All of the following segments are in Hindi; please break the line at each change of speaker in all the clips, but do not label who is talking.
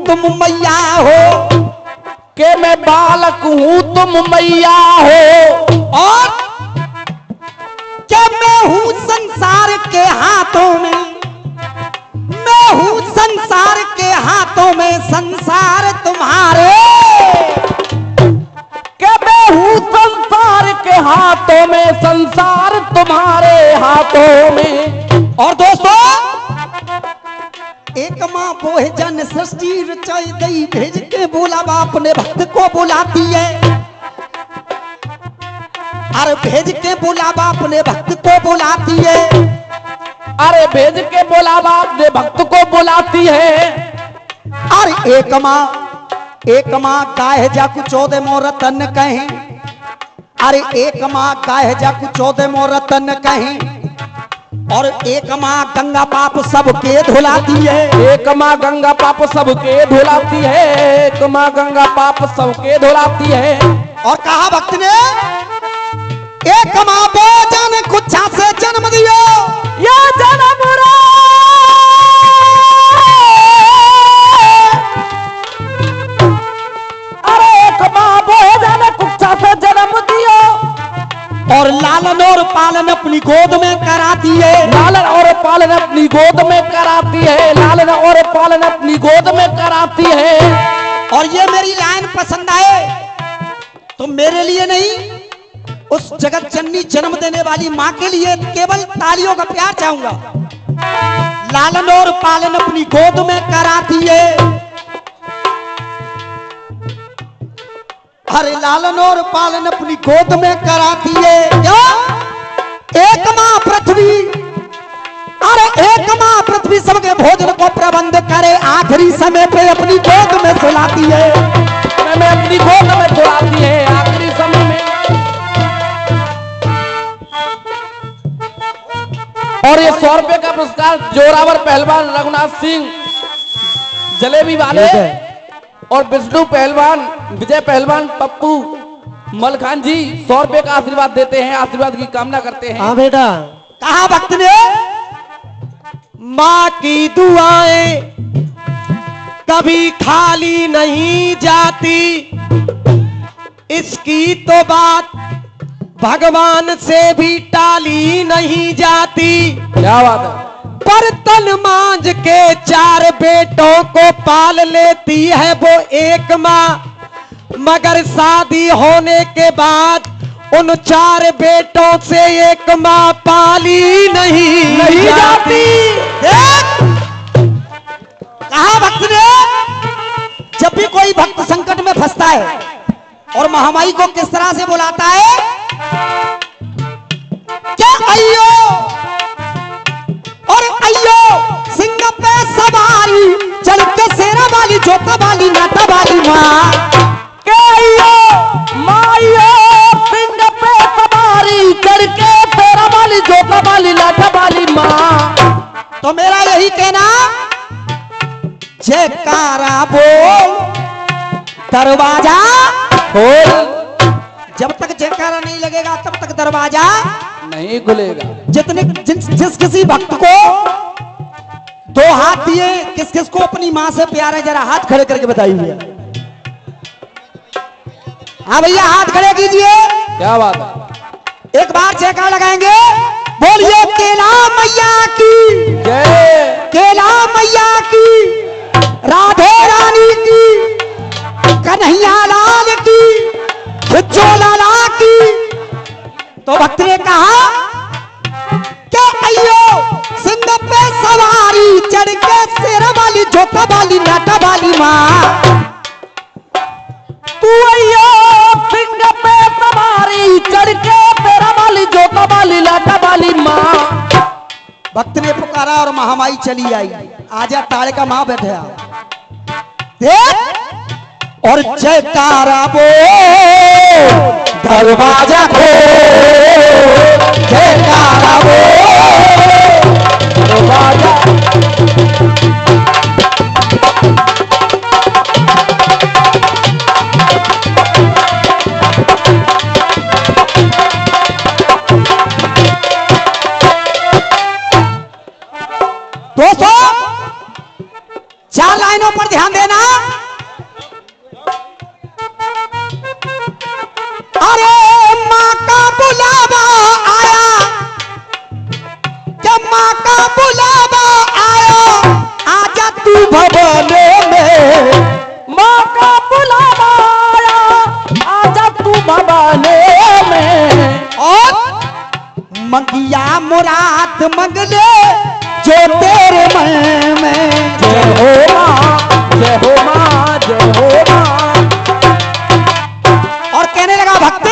तुम मैया हो,
के मैं बालक हूँ तुम मैया हो,
और क्या मैं हूँ संसार के हाथों में, मैं हूँ संसार के हाथों में, संसार तुम्हारे,
के मैं हूँ संसार के हाथों में, संसार तुम्हारे हाथों में।
और दोस्तों, एक माँ भोजन सृष्टि रचाई गई, भेज के बोला बाप ने भक्त को बुलाती है, अरे भेज के बोला बाप ने भक्त को बुलाती है,
अरे भेज के बोला बाप ने भक्त को बुलाती है।
अरे एक माँ गाय जाकू 14 मोरतन कहें, अरे एक माँ गाय जाकू 14 मोरतन कहें, और एक माँ गंगा पाप सबके धुलाती है,
एक माँ गंगा पाप सबके धुलाती है, एक माँ गंगा पाप सबके धुलाती है।
और कहा भक्त ने, एक माँ भोजन कुच्छा से जन्म दियो,
ये जन्म रे, अरे एक माँ भोजन कुच्छा से जन्म दियो,
और लालन और पालन अपनी गोद में कराती है,
लालन और पालन अपनी गोद में कराती है, लालन और पालन अपनी गोद में कराती है।
और ये मेरी लाइन पसंद आए तो मेरे लिए नहीं, उस जगत जननी जन्म देने वाली माँ के लिए केवल तालियों का प्यार चाहूंगा। लालन और पालन अपनी गोद में कराती है, अरे लालन और पालन अपनी गोद में कराती है। क्या? एक माँ पृथ्वी, अरे एक माँ पृथ्वी सबके भोजन को प्रबंध करे, आखिरी समय पे अपनी गोद में सुलाती है,
मैं अपनी गोद में सुलाती है आखिरी समय में। और ये 100 रुपए का पुरस्कार जोरावर पहलवान रघुनाथ सिंह जलेबी वाले और विष्णु पहलवान, विजय पहलवान, पप्पू मलखान जी 100 रुपए का आशीर्वाद देते हैं, आशीर्वाद की कामना करते हैं।
हाँ बेटा। कहा भक्त ने, माँ की दुआएं कभी खाली नहीं जाती, इसकी तो बात भगवान से भी टाली नहीं जाती।
क्या बात है।
बर्तन मांज के 4 बेटों को पाल लेती है वो एक माँ, मगर शादी होने के बाद उन 4 बेटों से एक माँ पाली नहीं जाती। कहा भक्त ने, जब भी कोई भक्त संकट में फंसता है और महामाई को किस तरह से बुलाता है, क्या अयो और अयो सिंह पे सवारी, चल के शेरा वाली, जोता वाली, नाटा वाली माँ,
क्या अयो मायो सिंह पे सवारी, चढ़ के शेरा वाली, जोता वाली, नाटा वाली माँ।
तो मेरा यही कहना, जयकारा बोल दरवाजा खोल। जब तक जयकारा नहीं लगेगा तब तक दरवाजा
नहीं खुलेगा।
जिस किसी भक्त को 2 हाथ दिए, किस किस को अपनी माँ से प्यार है, जरा हाथ खड़े करके बताइए। हाँ भैया, हाथ खड़े कीजिए।
क्या बात है।
एक बार जयकारा लगाएंगे, बोलिए केला मैया की
जय,
केला मैया की, राधे रानी की, कन्हैया लाल की, लाला की। तो भक्त ने कहा, क्या अयो सिंह पे सवारी, चढ़ के शेरा वाली, जोता वाली, नाटा वाली माँ,
तू अयो सिंह पे सवारी, चढ़ के शेरा वाली, जोता वाली, नाटा वाली माँ।
भक्त ने पुकारा और महामाई चली आई। आजा ताड़े का माँ बैठे आओ, देख और जयकारा बोल दरवाजा खोल, जयकारा बोल दरवाजा। 4 लाइनों पर ध्यान देना। अरे माँ का बुलावा आया, जब माँ का बुलावा आया, आजा तू भवन में।
माँ का बुलावा आया, आजा तू भवन में।
और मंगिया मुराद मंग ले जो तेरे मन में।
जय हो माँ, जय हो माँ, जय हो माँ।
और कहने लगा भक्त,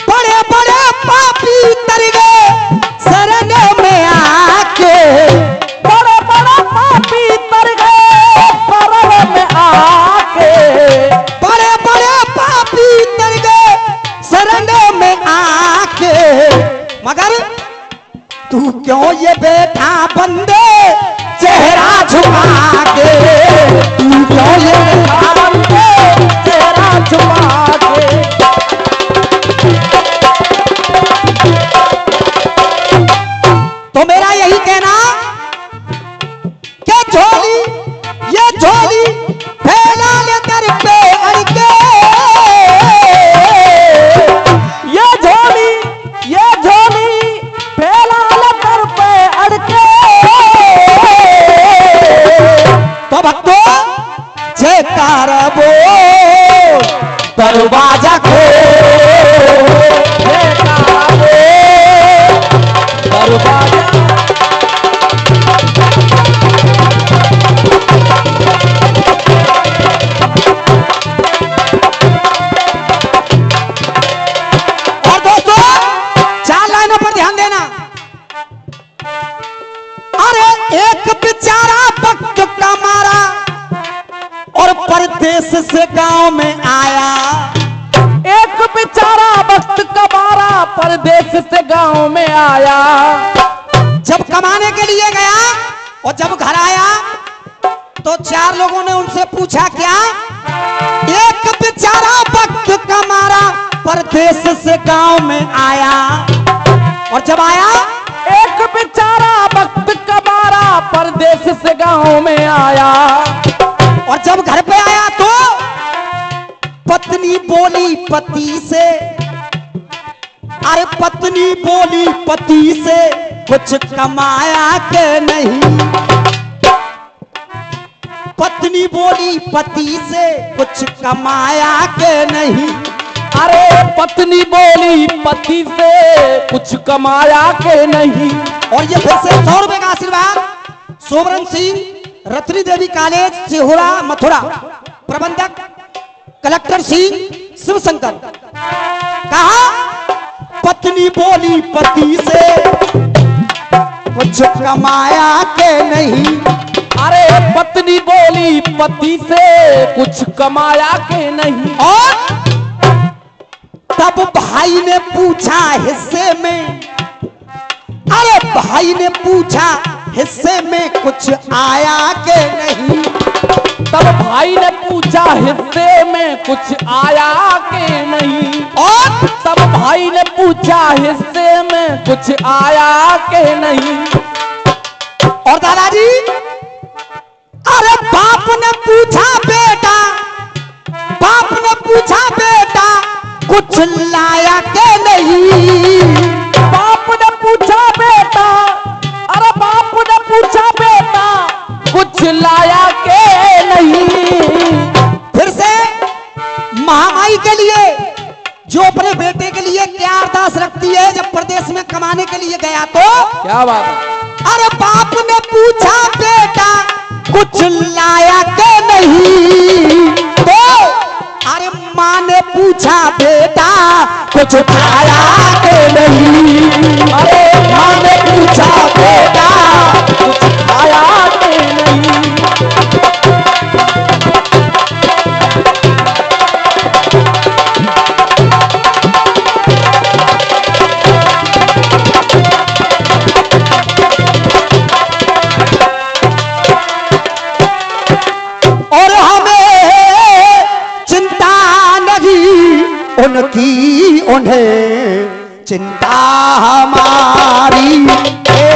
बड़े बड़े पापी तर गए शरण में आके।
बड़े बड़े पापी तर गए शरण में आके।
बड़े बड़े पापी तर गए शरण में आके। मगर तू क्यों ये बैठा बंदे चेहरा झुका के। तू क्यों ये बैठा
बंदे चेहरा झुका के।
तो मेरा यही कहना कि झोली, ये झोली फैला ले दर पे अड़के।
ये झोली, ये झोली फैला ले दर पे अड़के।
तो भक्तों जयकारा बोल, दरवाजा खोल।
जयकारा बोल, दरवाजा।
और दोस्तों 4 लाइनों पर ध्यान देना। अरे एक बेचारा वक्त का मारा और परदेश से गांव में आया।
एक बेचारा वक्त कबारा परदेश से गांव में आया।
जब कमाने के लिए गया और जब घर आया तो 4 लोगों ने उनसे पूछा, क्या? एक बेचारा वक्त का मारा परदेश से गांव में आया। और जब आया,
एक बेचारा वक्त कबारा परदेश से गांव में आया।
और जब घर पे आया तो पत्नी बोली पति से, अरे पत्नी बोली पति से, कुछ कमाया के नहीं। पत्नी बोली पति से, कुछ कमाया के नहीं।
अरे पत्नी बोली पति से, कुछ कमाया के नहीं।
और ये फिर से 100 रुपए का आशीर्वाद सोमरन सिंह, रत्नी देवी कॉलेज सिहोरा मथुरा, प्रबंधक कलेक्टर सिंह शिवशंकर। कहा, पत्नी बोली पति से, कुछ कमाया के नहीं।
अरे पत्नी बोली पति से, कुछ कमाया के नहीं।
और तब भाई ने पूछा हिस्से में, अरे भाई ने पूछा हिस्से में कुछ आया के नहीं।
तब भाई ने पूछा हिस्से में कुछ आया के नहीं।
और
तब भाई ने पूछा हिस्से में कुछ आया के नहीं।
और दादाजी, अरे बाप ने पूछा बेटा, बाप ने पूछा बेटा, कुछ लाया के नहीं।
बाप ने पूछा बेटा, अरे बाप ने पूछा बेटा, कुछ लाया के नहीं।
फिर से महामाई के लिए, जो अपने बेटे के लिए क्या अरदास रखती है जब प्रदेश में कमाने के लिए गया तो?
क्या बात है?
अरे बाप ने पूछा बेटा, कुछ लाया के नहीं। तो अरे माँ ने पूछा बेटा, कुछ खाया के नहीं।
अरे
माँ ने पूछा बेटा,
कुछ खाया के नहीं।
और हमें चिंता नहीं उनकी, उन्हें चिंता हमारी है।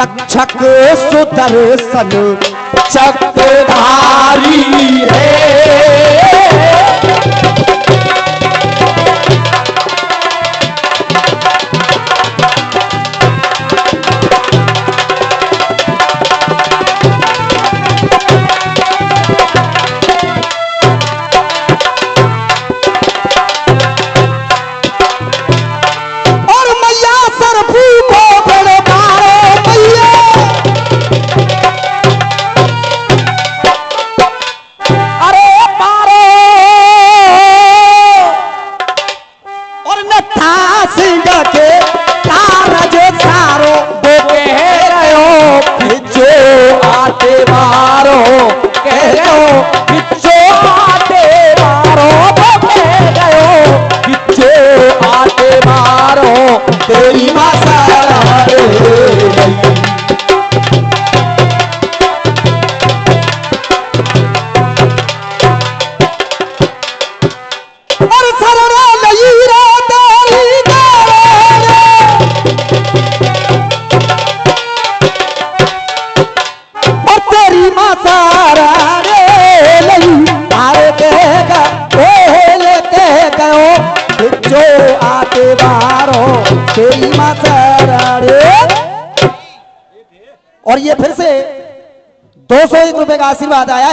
रक्षक सुदर्शन चक्रधारी है। और ये फिर से 201 रुपए का आशीर्वाद आया।